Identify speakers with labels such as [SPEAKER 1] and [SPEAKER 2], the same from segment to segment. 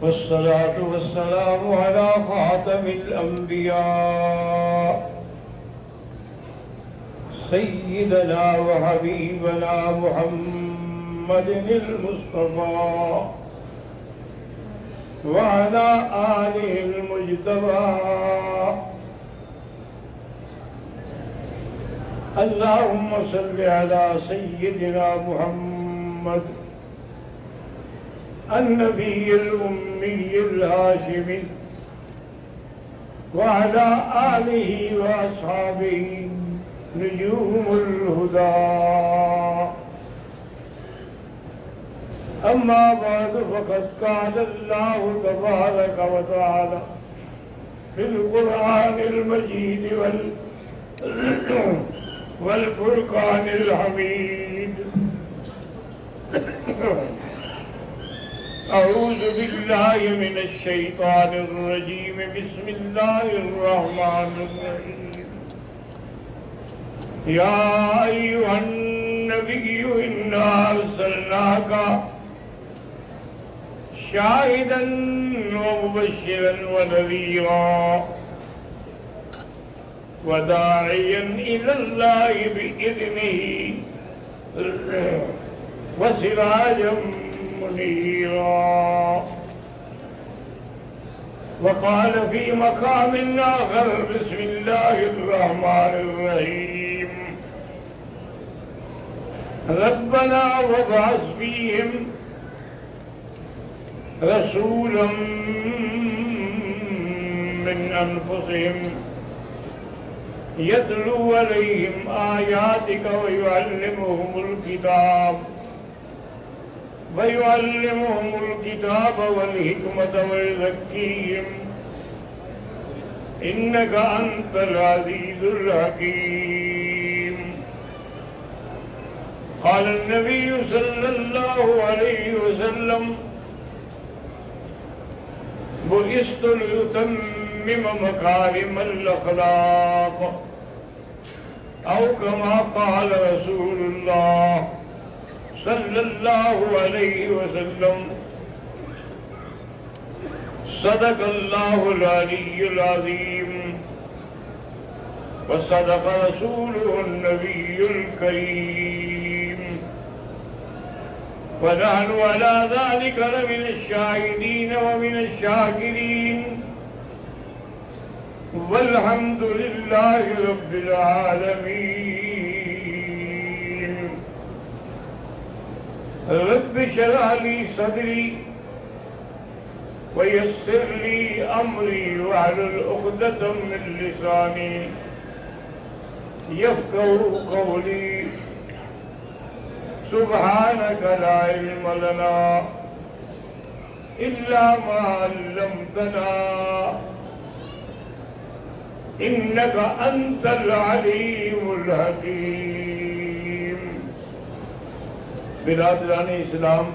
[SPEAKER 1] والصلاة والسلام على خاتم الأنبياء سيدنا وحبيبنا محمد المصطفى وعلى آله المجتبى. اللهم صل على سيدنا محمد النبي الأمي الهاشمي وعلى آله وأصحابه نجوم الهدى. أما بعد فقد قال الله تبارك وتعالى في القرآن المجيد والفرقان الحميد: أعوذ بالله من الشيطان الرجيم. بسم الله الرحمن الرحيم. يا أيها النبي إنا أرسلناك شاهدا ومبشرا ونذيرا وداعيا إلى الله بإذنه وسراجا منيرا. وقال في مقام آخر: بسم الله الرحمن الرحيم. ربنا وابعث فيهم رسولا من أنفسهم يتلو عليهم آياتك ويعلمهم الكتاب والحكمة ويزكيهم إنك أنت العزيز الحكيم. قال النبي صلى الله عليه وسلم: بعثت لأتمم مكارم الأخلاق، أو كما قال رسول الله صلى الله عليه وسلم: صدق الله العلي العظيم وصدق رسوله النبي الكريم، ونحن على ذلك لمن الشاهدين ومن الشاكرين، والحمد لله رب العالمين. رب اشرح لي صدري ويسر لي أمري واحلل عقدة من لساني يفقهوا قولي. سبحانك لا علم لنا إلا ما علمتنا إنك أنت العليم الحكيم. برادران اسلام،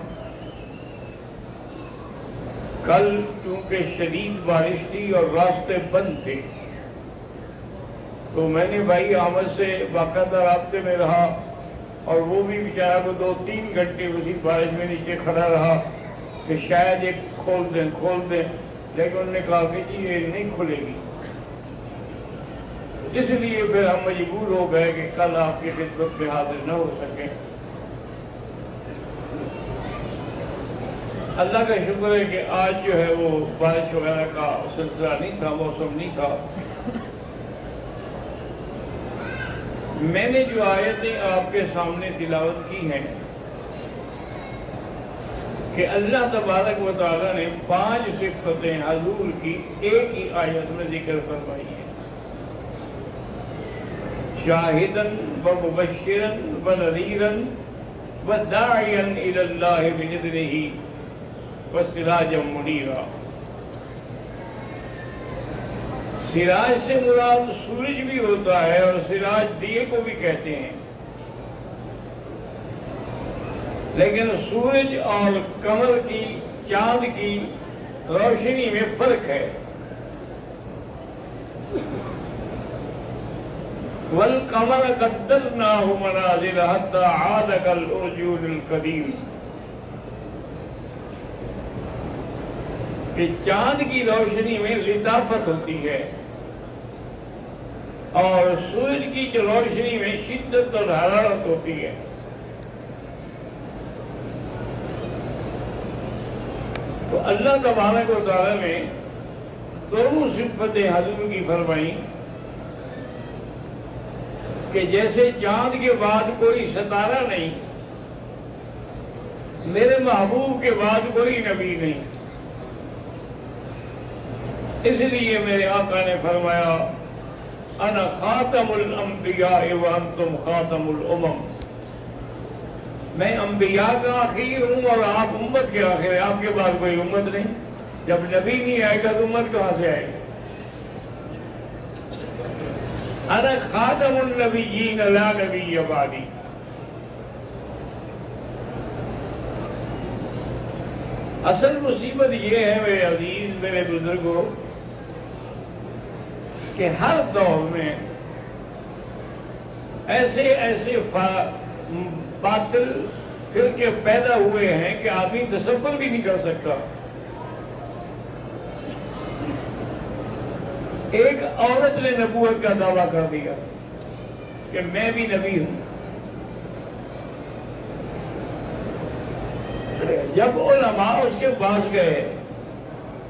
[SPEAKER 1] کل چونکہ شدید بارش تھی اور راستے بند تھے تو میں نے بھائی احمد سے باقاعدہ رابطے میں رہا، اور وہ بھی بیچارہ کو 2-3 گھنٹے اسی بارش میں نیچے کھڑا رہا کہ شاید ایک کھول دیں، لیکن انہوں نے کہا کہ جی یہ نہیں کھلے گی. اس لیے پھر ہم مجبور ہو گئے کہ کل آپ کی خدمت میں حاضر نہ ہو سکیں. اللہ کا شکر ہے کہ آج جو ہے وہ بارش وغیرہ کا سلسلہ نہیں تھا، موسم نہیں تھا. میں نے جو آیتیں آپ کے سامنے تلاوت کی ہیں کہ اللہ تبارک و تعالیٰ نے 5 صفتیں حضور کی ایک ہی آیت میں ذکر فرمائی ہیں: شاہداً ومبشراً ونذیراً وداعیاً الی اللہ بإذنہ وسراجا منیرا. سراج سے مراد سورج بھی ہوتا ہے اور سراج دیے کو بھی کہتے ہیں، لیکن سورج اور قمر کی، چاند کی روشنی میں فرق ہے. والقمر قدرناه منازل حتى عاد كالعرجون القديم. کہ چاند کی روشنی میں لطافت ہوتی ہے اور سورج کی روشنی میں شدت اور حرارت ہوتی ہے. تو اللہ تبارک و تعالیٰ نے دونوں صفتیں حضور کی فرمائی کہ جیسے چاند کے بعد کوئی ستارہ نہیں، میرے محبوب کے بعد کوئی نبی نہیں. اس لیے میرے آقا نے فرمایا انا خاتم الانبیاء وانتم خاتم الامم، میں انبیاء کا آخر ہوں اور آپ امت کے آخر ہیں. آپ کے بعد کوئی امت نہیں. جب نبی نہیں آئے گا تو امت کہاں سے آئے گی؟ انا خاتم النبیین لا نبی بعدی. اصل مصیبت یہ ہے میرے عزیز، میرے بزرگوں، کہ ہر دور میں ایسے باطل فرقے پیدا ہوئے ہیں کہ آدمی تصور بھی نہیں کر سکتا. ایک عورت نے نبوت کا دعویٰ کر دیا کہ میں بھی نبی ہوں. جب علماء اس کے پاس گئے،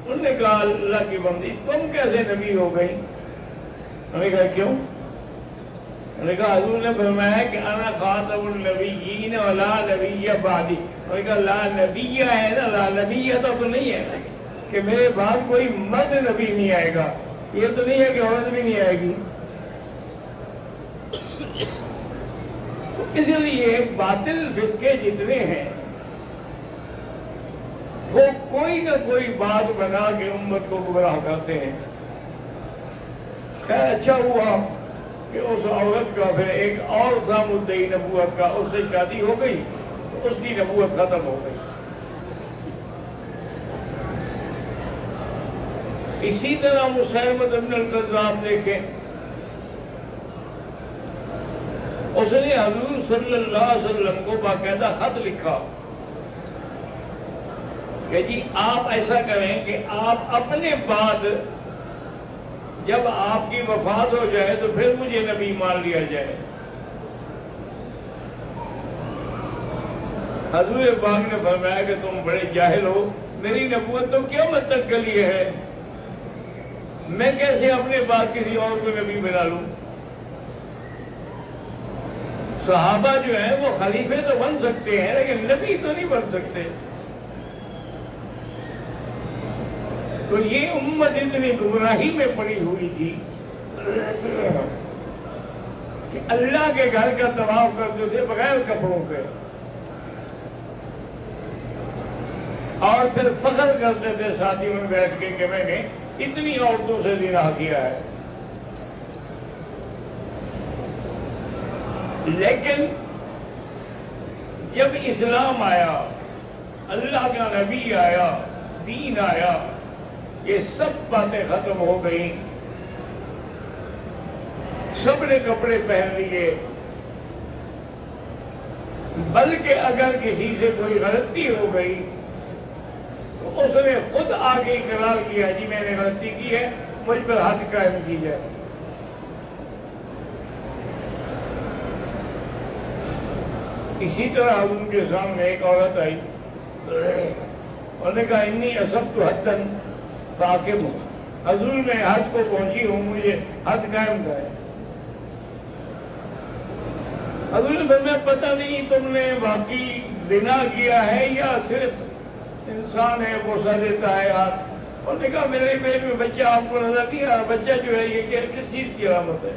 [SPEAKER 1] انہوں نے کہا اللہ کی بندی تم کیسے نبی ہو گئی؟ انہوں نے کہا کیوں؟ انہوں نے کہا حضور نے فرمایا کہ انا خاتم النبیین ولا نبی بعدی. انہوں نے کہا لا نبی ہے نا، لا نبی تو نہیں ہے کہ میرے بعد کوئی مرد نبی نہیں آئے گا، یہ تو نہیں ہے کہ عورت بھی نہیں آئے گی. اس لیے باطل فرقے جتنے ہیں وہ کوئی نہ کوئی بات بنا کے امت کو گمراہ کرتے ہیں. خیر اچھا ہوا کہ اس عورت کا پھر ایک اور تھا مدعی نبوت کا، اس سے شادی ہو گئی تو اس کی نبوت ختم ہو گئی. اسی طرح مسیلمہ بن الکذاب دیکھیں، اس نے حضور صلی اللہ علیہ وسلم کو باقاعدہ خط لکھا کہ جی آپ ایسا کریں کہ آپ اپنے بعد جب آپ کی وفات ہو جائے تو پھر مجھے نبی مان لیا جائے. حضور پاک نے فرمایا کہ تم بڑے جاہل ہو، میری نبوت تو قیامت تک کے لیے ہے، میں کیسے اپنے بعد کسی اور کو نبی بنا لوں؟ صحابہ جو ہیں وہ خلیفے تو بن سکتے ہیں لیکن نبی تو نہیں بن سکتے. تو یہ امت اتنی گمراہی میں پڑی ہوئی تھی کہ اللہ کے گھر کا طواف کرتے تھے بغیر کپڑوں کے، اور پھر فخر کرتے تھے ساتھی میں بیٹھ کے کہ میں نے اتنی عورتوں سے زنا کیا ہے. لیکن جب اسلام آیا، اللہ کا نبی آیا، دین آیا، یہ سب باتیں ختم ہو گئیں. سب نے کپڑے پہن لیے، بلکہ اگر کسی سے کوئی غلطی ہو گئی تو اس نے خود آگے اقرار کیا جی میں نے غلطی کی ہے، مجھ پر حد قائم کی جائے. اسی طرح ان کے سامنے ایک عورت آئی، انہوں نے کہا انی اصبت حدن فاقم ہوں، حضور میں حد کو پہنچی ہوں، مجھے حد قائم کرے. حضور نے فرمایا پتہ نہیں تم نے واقعی زنا کیا ہے یا صرف انسان ہے بوسہ دیتا ہے ہاتھ. انہوں نے کہا میرے پیٹ میں بچہ آپ کو نظر نہیں آ رہا، بچہ جو ہے یہ کس چیز کی علامت ہے؟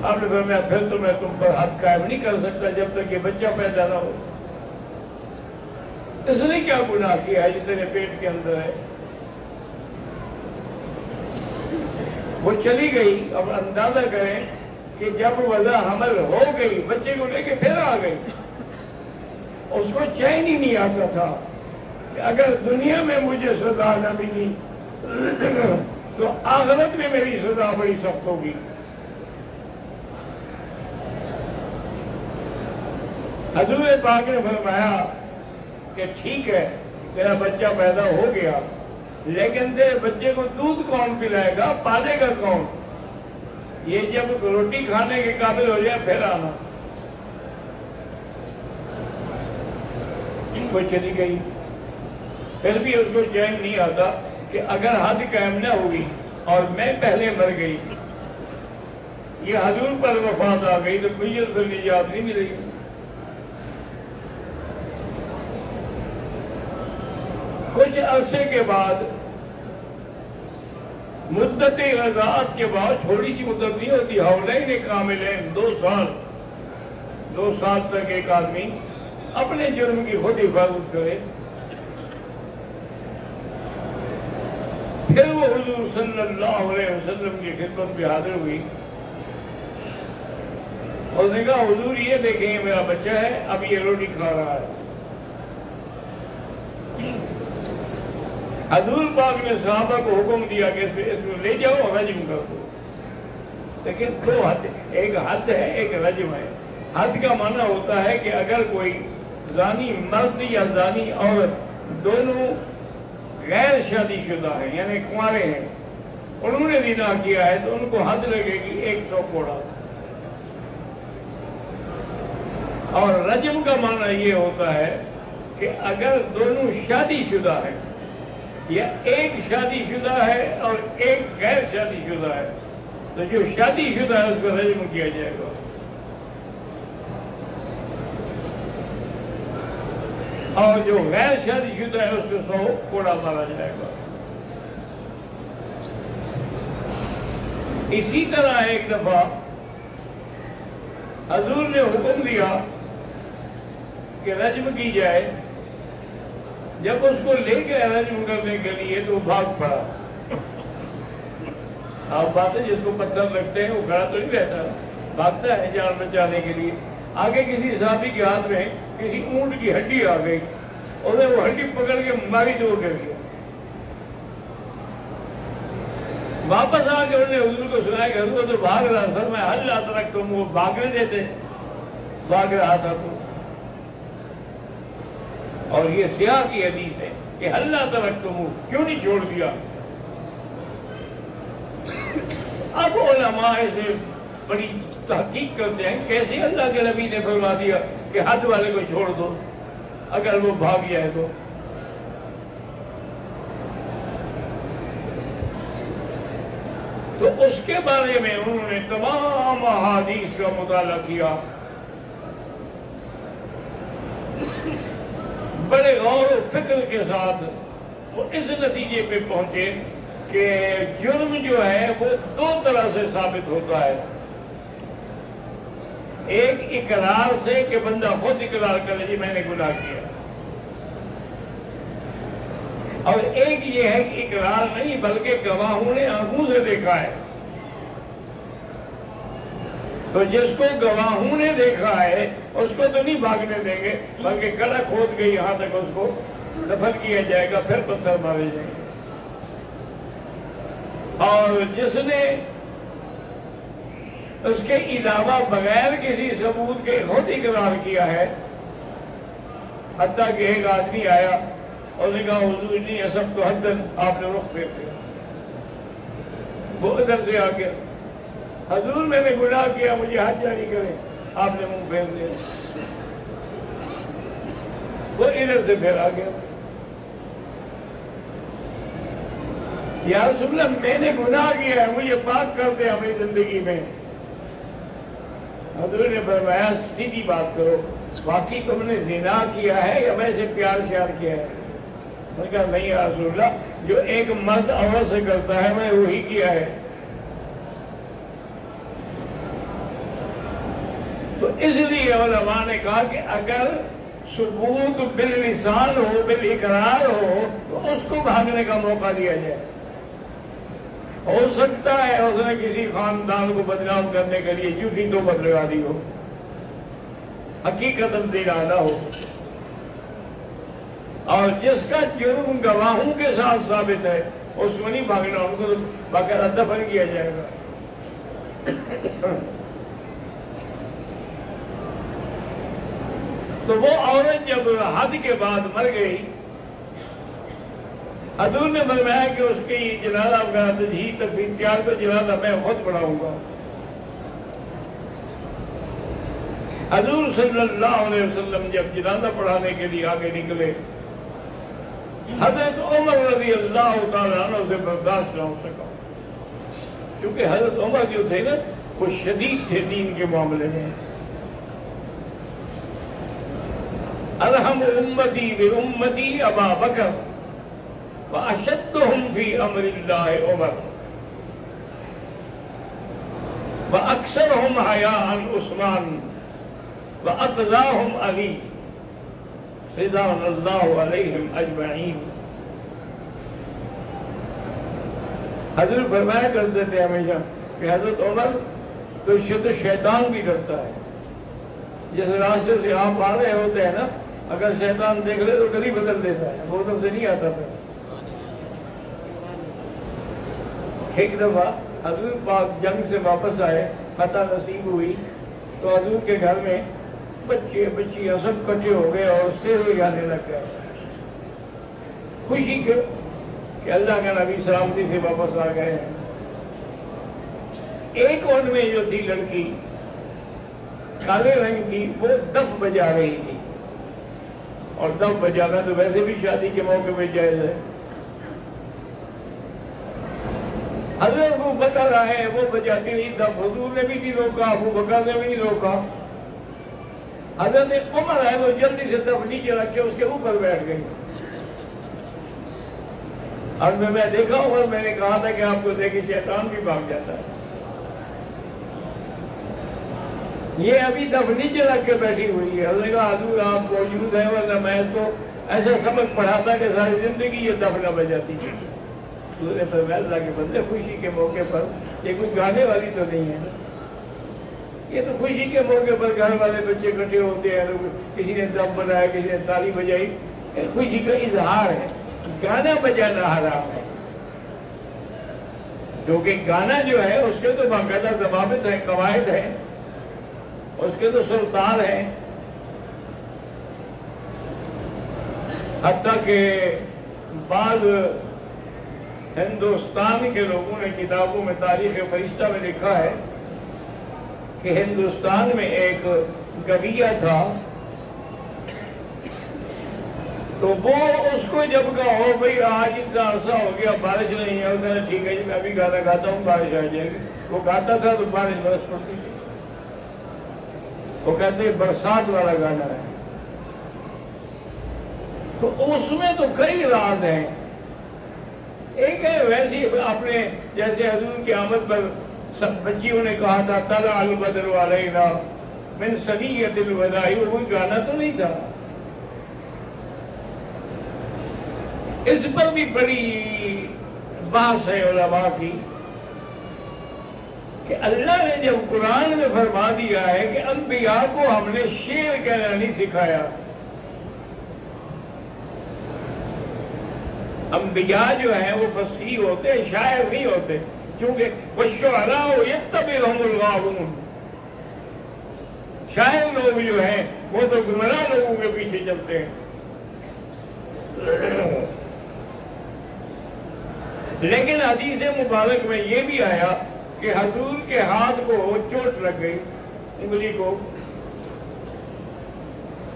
[SPEAKER 1] آپ نے فرمایا پھر تو میں تم پر حد قائم نہیں کر سکتا جب تک یہ بچہ پیدا نہ ہو. اس نے کیا گناہ کیا ہے جتنے پیٹ کے اندر ہے؟ وہ چلی گئی. اب اندازہ کریں کہ جب وضع حمل ہو گئی، بچے کو لے کے پھر آ گئی، اس کو چین ہی نہیں آتا تھا کہ اگر دنیا میں مجھے سزا نہ ملی تو آخرت میں میری سزا بڑی سخت ہوگی. حضور پاک نے فرمایا کہ ٹھیک ہے تیرا بچہ پیدا ہو گیا، لیکن تیرے بچے کو دودھ کون پلائے گا، پالے گا کون؟ یہ جب روٹی کھانے کے قابل ہو جائے پھر آنا۔ وہ چلی گئی، پھر بھی اس کو چین نہیں آتا کہ اگر حد قائم نہ ہوئی اور میں پہلے مر گئی، یہ حضور پر وفات آ گئی تو مجھے پھر نجات نہیں ملے گی۔ کچھ عرصے کے بعد، مدت غزات کے بعد، چھوڑی سی مدت نہیں ہوتی، حولین کاملین، 2 سال تک ایک آدمی اپنے جرم کی خود حفاظت کرے، پھر وہ حضور صلی اللہ علیہ وسلم کی خدمت میں حاضر ہوئی اور نے کہا حضور یہ دیکھیں میرا بچہ ہے، اب یہ روٹی کھا رہا ہے۔ حضور پاک نے صحابہ کو حکم دیا کہ اس میں لے جاؤ اور رجم کر دو، لیکن 2 حد، ایک حد ہے ایک رجم ہے۔ حد کا معنی ہوتا ہے کہ اگر کوئی زانی مرد یا زانی عورت دونوں غیر شادی شدہ ہیں، یعنی کنوارے ہیں، انہوں نے زنا کیا ہے تو ان کو حد لگے گی 100 کوڑا۔ اور رجم کا معنی یہ ہوتا ہے کہ اگر دونوں شادی شدہ ہیں یا ایک شادی شدہ ہے اور ایک غیر شادی شدہ ہے تو جو شادی شدہ ہے اس کو رجم کیا جائے گا، اور جو غیر شادی شدہ ہے اس کو 100 کوڑا مارا جائے گا۔ اسی طرح ایک دفعہ حضور نے حکم دیا کہ رجم کی جائے، جب اس کو لے کے رجم کرنے کے لیے تو بھاگ پڑا۔ آپ بات ہے جس کو پتھر لگتے ہیں وہ کھڑا تو نہیں رہتا، بھاگتا ہے جان بچانے کے لیے۔ آگے کسی صحابی کے ہاتھ میں کسی اونٹ کی ہڈی آ گئی، اور وہ ہڈی پکڑ کے ماری تو وہ گر گیا۔ واپس آ کے انہوں نے حضور کو سنایا کہ حضور تو بھاگ رہا تھا، میں حل لا ترکتم، وہ بھاگنے دیتے، بھاگ رہا تھا تو۔ اور یہ سیاہ کی حدیث ہے کہ حل لا ترکتم، کیوں نہیں چھوڑ دیا؟ اب علماء سے بڑی تحقیق کرتے ہیں کیسے اللہ کے نبی نے فرما دیا کہ حد والے کو چھوڑ دو اگر وہ بھاگ جائے تو اس کے بارے میں انہوں نے تمام احادیث کا مطالعہ کیا، بڑے غور و فکر کے ساتھ وہ اس نتیجے پہ پہنچے کہ جرم جو ہے وہ 2 طرح سے ثابت ہوتا ہے۔ ایک اقرار سے کہ بندہ خود اقرار کرے جی میں نے گناہ کیا، اور ایک یہ ہے کہ اقرار نہیں بلکہ گواہوں نے آنکھوں سے دیکھا ہے۔ تو جس کو گواہوں نے دیکھا ہے اس کو تو نہیں بھاگنے دیں گے، بلکہ گڑھا کھود کے یہاں تک اس کو دفن کیا جائے گا، پھر پتھر مارے جائیں گے۔ اور جس نے اس کے علاوہ بغیر کسی ثبوت کے خود اقرار کیا ہے، حتیٰ کہ ایک آدمی آیا اور نے کہا حضور نہیں سب تو حدن، آپ نے رخ پھیر دیا، وہ ادھر سے آ گیا، حضور میں نے گناہ کیا مجھے حد جاری کرے، آپ نے منہ پھیر دیا، وہ ادھر سے پھر آ گیا، یا رسول اللہ میں نے گناہ کیا ہے مجھے پاک کر دے اپنی زندگی میں۔ حضور نے فرمایا سیدھی بات کرو، واقعی تم نے زنا کیا ہے یا ویسے پیار شیار کیا ہے؟ میں نے کہا نہیں یا رسول اللہ، جو ایک مرد عورت سے کرتا ہے میں وہی کیا ہے۔ تو اس لیے علماء نے کہا کہ اگر ثبوت باللسان ہو، بالاقرار ہو تو اس کو بھاگنے کا موقع دیا جائے۔ ہو سکتا ہے اس نے کسی خاندان کو بدنام کرنے کے لیے جھوٹی توبت لگا دی ہو، حقیقت زنا نہ ہو، اور جس کا جرم گواہوں کے ساتھ ثابت ہے اس کو نہیں بھاگنا، ان کو باقاعدہ دفن کیا جائے گا۔ تو وہ عورت جب حد کے بعد مر گئی حضور نے فرمایا کہ اس کی جنازہ کا تجہیز تکفین 4 کا جنازہ میں خود پڑھاؤں گا. حضور صلی اللہ علیہ وسلم جب جنازہ پڑھانے کے لیے آگے نکلے، حضرت عمر رضی اللہ تعالیٰ عنہ سے برداشت نہ ہو سکا، کیونکہ حضرت عمر جو تھے نا وہ شدید تھے دین کے معاملے میں. ارحم امتی بامتی ابا بکر واشدہم فی امر اللہ عمر واکثرہم حیاء عثمان وَأَقْضَاهُمْ عَلِي رضوان اللہ علیہم اجمعین. حضرت فرمایا کرتے تھے ہمیشہ کہ حضرت عمر تو شیطان بھی ڈرتا ہے. جس راستے سے آپ آ رہے ہوتے ہیں نا، اگر شیطان دیکھ لے تو گلی بدل دیتا ہے، وہ طرف سے نہیں آتا تھا. ایک دفعہ حضور پاک جنگ سے واپس آئے، فتح نصیب ہوئی، تو حضور کے گھر میں بچے بچیاں سب کٹھے ہو گئے اور سیرے جانے لگ گئے، خوشی کے کہ اللہ کا نبی سلامتی سے واپس آ گئے ہیں. ایک ان میں جو تھی لڑکی کالے رنگ کی، وہ دف بجا رہی تھی، اور دف بجانا تو ویسے بھی شادی کے موقع پہ جائز ہے. حضرت کو بتا رہا ہے وہ بجاتی نہیں دف، حضور نے بھی نہیں روکا، ابو بکر نے بھی نہیں روکا. حضرت عمر ہے وہ جلدی سے دف نیچے رکھ کے اس کے اوپر بیٹھ گئی. اور میں دیکھا ہوں، اور میں نے کہا تھا کہ آپ کو دیکھیں شیطان بھی بھاگ جاتا ہے. یہ ابھی دف نیچے رکھ کے بیٹھی ہوئی ہے. حضرت نے کہا حضور آپ موجود ہیں، ورنہ میں اس کو ایسا سبق پڑھاتا کہ ساری زندگی یہ دف نہ بجاتی. حضور نے فرمایا اللہ کے بندے، خوشی کے موقع پر یہ کوئی گانے والی تو نہیں ہے نا، یہ تو خوشی کے موقع پر گھر والے بچے اکٹھے ہوتے ہیں، کسی نے دف بنایا، کسی نے تالی بجائی، خوشی کا اظہار ہے. گانا بجانا حرام ہے، کیونکہ گانا جو ہے اس کے تو باقاعدہ ضوابط ہیں، قواعد ہیں، اس کے تو سلطان ہیں. حتیٰ کہ بعض ہندوستان کے لوگوں نے کتابوں میں تاریخ فرشتہ میں لکھا ہے کہ ہندوستان میں ایک گویا تھا، تو وہ اس کو جب کہا ہو بھئی آج اتنا عرصہ ہو گیا بارش نہیں ہے، انہوں نے ٹھیک ہے جی میں بھی گانا گاتا ہوں بارش آ جائے گی. وہ گاتا تھا تو بارش برس پڑتی تھی. وہ کہتے ہیں برسات والا گانا ہے. تو اس میں تو کئی راز ہیں. ایک ہے ویسی اپنے جیسے حضور کی آمد پر سب بچیوں نے کہا تھا طلع البدر علینا من ثنیۃ الوداع، وہ کوئی گانا تو نہیں تھا. اس پر بھی بڑی بحث ہے علماء کی کہ اللہ نے جب قرآن میں فرما دیا ہے کہ انبیاء کو ہم نے شعر کہنا نہیں سکھایا. انبیاء جو ہیں وہ فصیح ہوتے ہیں، شاعر نہیں ہوتے، کیونکہ وَالشُّعَرَاءُ يَتَّبِعُهُمُ الْغَاوُونَ. شاعر لوگ جو ہیں وہ تو گمراہ لوگوں کے پیچھے چلتے ہیں. لیکن حدیث مبارک میں یہ بھی آیا کہ حضور کے ہاتھ کو چوٹ لگ گئی، انگلی کو،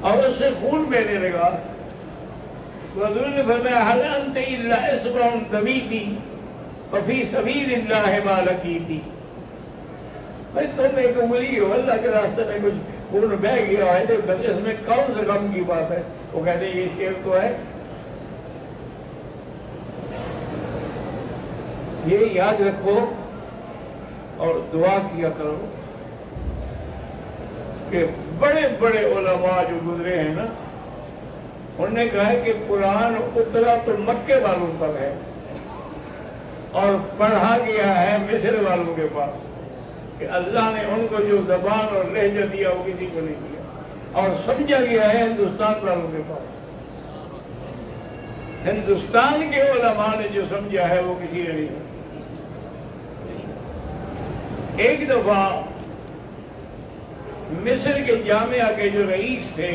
[SPEAKER 1] اور اس سے خون بہنے لگا. تو حضور نے فرمایا هل انت الا اصبع دمیتی وفی سبیل اللہ ما لقیتی. بھائی تم ایک انگلی ہو، اللہ کے راستے میں کچھ خون بہ گیا ہے، اس میں کون سے غم کی بات ہے. وہ کہتے ہیں یہ شعر تو ہے. یہ یاد رکھو اور دعا کیا کرو کہ بڑے بڑے علماء جو گزرے ہیں نا، انہوں نے کہا کہ قرآن اترا تو مکے والوں پر ہے اور پڑھا گیا ہے مصر والوں کے پاس، کہ اللہ نے ان کو جو زبان اور لہجہ دیا وہ کسی کو نہیں دیا، اور سمجھا گیا ہے ہندوستان والوں کے پاس. ہندوستان کے علماء نے جو سمجھا ہے وہ کسی نے نہیں. ایک دفعہ مصر کے جامعہ کے جو رئیس تھے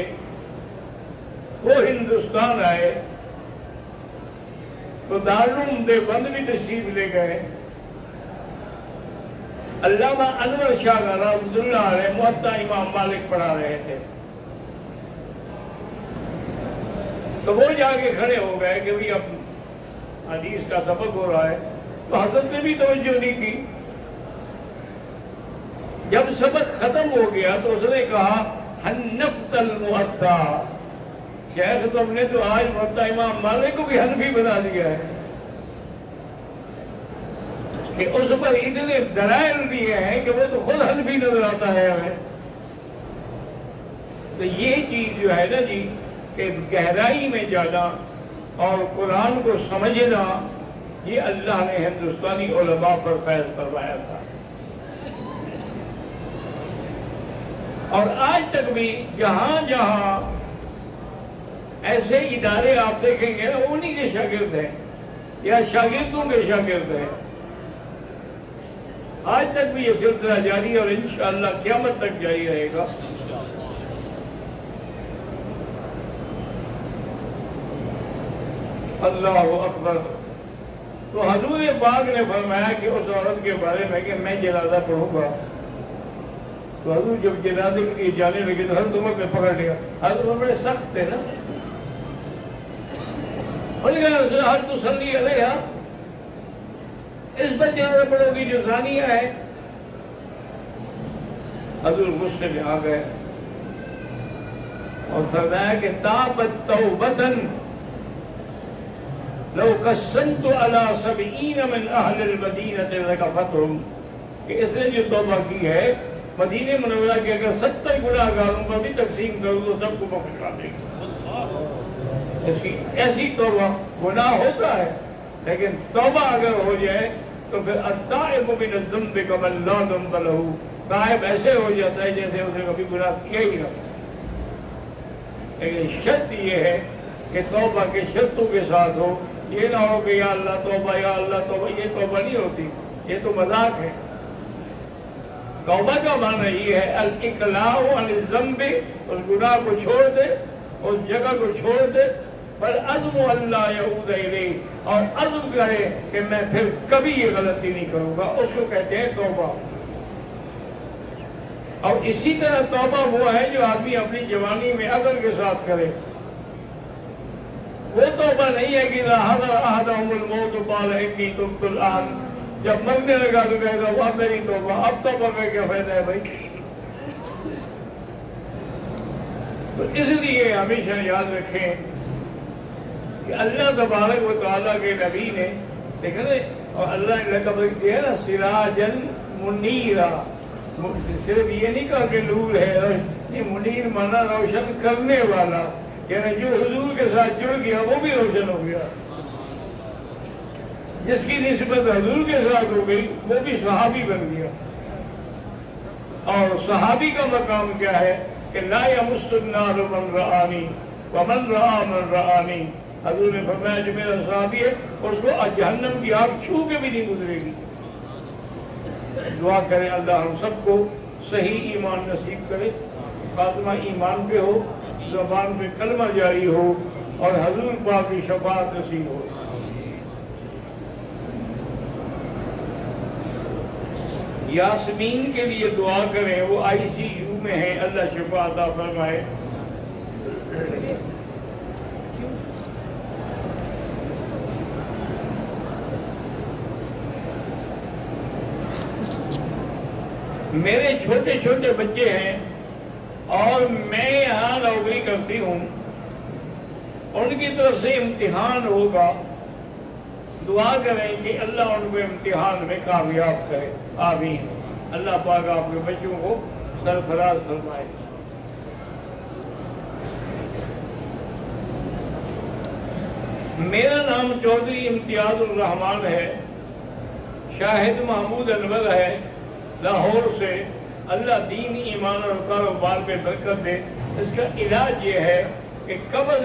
[SPEAKER 1] وہ ہندوستان آئے تو دارالعلوم دیوبند بھی تشریف لے گئے. علامہ انور شاہ رحمۃ اللہ علیہ موطا امام مالک پڑھا رہے تھے. تو وہ جا کے کھڑے ہو گئے کہ بھئی اب حدیث کا سبق ہو رہا ہے. تو حضرت نے بھی توجہ نہیں کی. جب سبق ختم ہو گیا تو اس نے کہا حنفت الموطا، شیخ تم نے تو آج موطا امام مالک کو بھی حنفی بنا دیا ہے کہ اس پر اتنے دلائل دیے ہیں کہ وہ تو خود حنفی نظر آتا ہے ہمیں. تو یہ چیز جو ہے نا جی کہ گہرائی میں جانا اور قرآن کو سمجھنا، یہ اللہ نے ہندوستانی علماء پر فیض فرمایا تھا. اور آج تک بھی جہاں جہاں ایسے ادارے آپ دیکھیں گے انہی کے شاگرد ہیں یا شاگردوں کے شاگرد ہیں. آج تک بھی یہ سلسلہ جاری ہے اور انشاءاللہ قیامت تک جاری رہے گا. اللہ اکبر. تو حضور پاک نے فرمایا کہ اس عورت کے بارے میں کہ میں جنازہ پڑھوں گا. تو حضور جب جنازے کے لیے جانے لگے تو حضرت عمر نے پکڑ لیا. حضرت عمر بڑے سخت تھے نا. ہر تصلی علیہا، اس پر جنازہ پڑھو گی جو زانیہ ہے. حضور غصے میں آ گئے اور فرمایا کہ تابت توبتن لو قسمت علی 70 من اہل المدینہ لکفتہم، کہ اس نے جو توبہ کی ہے مدینہ منورہ کے اگر 70 گناہگاروں پر بھی تقسیم کروں تو سب کو بخشا دے گا. اس کی ایسی توبہ، گناہ ہوتا ہے لیکن توبہ اگر ہو جائے تو پھر التائب من الذنب کمن لا ذنب لہ، تائب ایسے ہو جاتا ہے جیسے اس نے کبھی گناہ کیا ہی نہ. لیکن شرط یہ ہے کہ توبہ کے شرطوں کے ساتھ ہو. یہ نہ ہو کہ یا اللہ توبہ یا اللہ توبہ، یہ توبہ نہیں ہوتی، یہ تو مذاق ہے. توبہ کا معنی یہ ہے الاقلاع عن الذنب، اس گناہ کو چھوڑ دے، اس جگہ کو چھوڑ دے، پر عزم اللہ یعود الیہ، اور عزم کرے کہ میں پھر کبھی یہ غلطی نہیں کروں گا، اس کو کہتے ہیں توبہ. اور اسی طرح توبہ وہ ہے جو آدمی اپنی جوانی میں عقل کے ساتھ کرے. وہ توبہ نہیں ہے کہ اذا حضر احدهم الموت قال انی تبت الآن، جب مرنے لگا تو کہے گا وہ میری توبہ، اب توبہ میں کیا فائدہ ہے بھائی. تو اس لیے ہمیشہ یاد رکھیں کہ اللہ تبارک و تعالیٰ کے نبی نے دیکھا نا، اور اللہ نے لقب دیا نا سراجن منیرا. صرف یہ نہیں کہا کہ نور ہے، یہ منیر مانا روشن کرنے والا، یعنی جو حضور کے ساتھ جڑ گیا وہ بھی روشن ہو گیا. جس کی نسبت حضور کے ساتھ ہو گئی وہ بھی صحابی بن گیا. اور صحابی کا مقام کیا ہے کہ لا یمس النار من رآنی ومن رآ من رآنی. حضور نے فرمایا جو میرا صحابی ہے اس کو جہنم کی آگ چھو کے بھی نہیں گزرے گی. دعا کریں اللہ ہم سب کو صحیح ایمان نصیب کرے، خاتمہ ایمان پہ ہو، زبان پہ کلمہ جاری ہو اور حضور پاک کی شفاعت نصیب ہو. یاسمین کے لیے دعا کریں، وہ ICU میں ہیں، اللہ شفا عطا فرمائے. میرے چھوٹے چھوٹے بچے ہیں اور میں یہاں نوکری کرتی ہوں، ان کی طرف سے امتحان ہوگا. دعا کریں کہ اللہ ان کو امتحان میں کامیاب کرے. آمین. اللہ پاک آپ کے بچوں کو سرفراز فرمائے. میرا نام چودھری امتیاز الرحمان ہے، شاہد محمود انور ہے، لاہور سے. اللہ دین ایمان اور کاروبار پہ برکت دے. اس کا علاج یہ ہے کہ قبض